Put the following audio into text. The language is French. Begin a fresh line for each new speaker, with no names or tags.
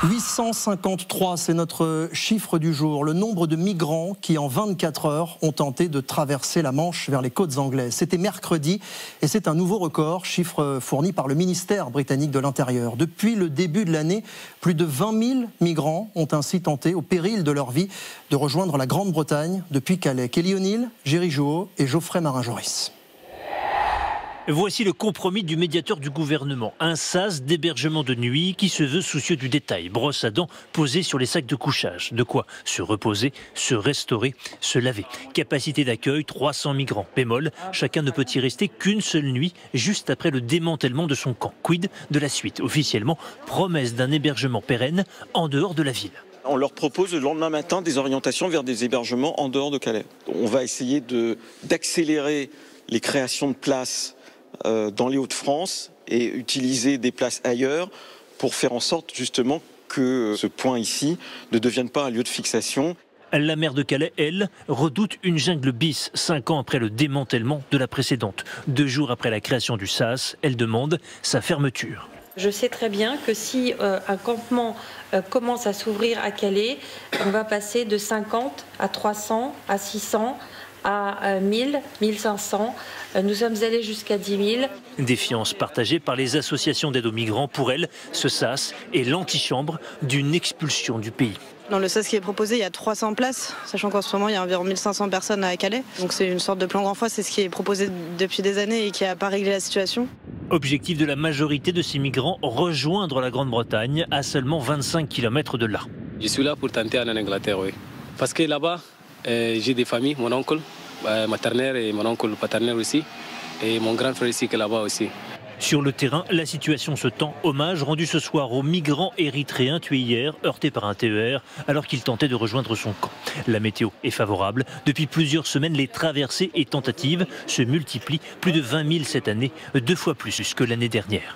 853, c'est notre chiffre du jour. Le nombre de migrants qui, en 24 heures, ont tenté de traverser la Manche vers les côtes anglaises. C'était mercredi et c'est un nouveau record, chiffre fourni par le ministère britannique de l'Intérieur. Depuis le début de l'année, plus de 20 000 migrants ont ainsi tenté, au péril de leur vie, de rejoindre la Grande-Bretagne depuis Calais. Kelly O'Neill, Géry Jouot et Geoffrey Marin-Joris.
Voici le compromis du médiateur du gouvernement. Un sas d'hébergement de nuit qui se veut soucieux du détail. Brosse à dents posée sur les sacs de couchage. De quoi se reposer, se restaurer, se laver. Capacité d'accueil, 300 migrants. Bémol, chacun ne peut y rester qu'une seule nuit, juste après le démantèlement de son camp. Quid de la suite? Officiellement, promesse d'un hébergement pérenne en dehors de la ville.
On leur propose le lendemain matin des orientations vers des hébergements en dehors de Calais. On va essayer d'accélérer les créations de places dans les Hauts-de-France et utiliser des places ailleurs pour faire en sorte justement que ce point ici ne devienne pas un lieu de fixation.
La maire de Calais, elle, redoute une jungle bis 5 ans après le démantèlement de la précédente. 2 jours après la création du sas, elle demande sa fermeture.
Je sais très bien que si un campement commence à s'ouvrir à Calais, on va passer de 50 à 300 à 600 à 1000, 1500. Nous sommes allés jusqu'à 10 000.
Défiance partagée par les associations d'aide aux migrants. Pour elles, ce sas est l'antichambre d'une expulsion du pays.
Dans le sas qui est proposé, il y a 300 places, sachant qu'en ce moment, il y a environ 1500 personnes à Calais. Donc c'est une sorte de plan renfort, c'est ce qui est proposé depuis des années et qui n'a pas réglé la situation.
Objectif de la majorité de ces migrants, rejoindre la Grande-Bretagne à seulement 25 km de là.
Je suis là pour tenter en Angleterre, oui. Parce que là-bas, j'ai des familles, mon oncle maternel et mon oncle paternel aussi, et mon grand frère ici qui est là-bas aussi.
Sur le terrain, la situation se tend. Hommage rendu ce soir aux migrants érythréens tués hier, heurtés par un TER, alors qu'ils tentaient de rejoindre son camp. La météo est favorable. Depuis plusieurs semaines, les traversées et tentatives se multiplient. Plus de 20 000 cette année, 2 fois plus que l'année dernière.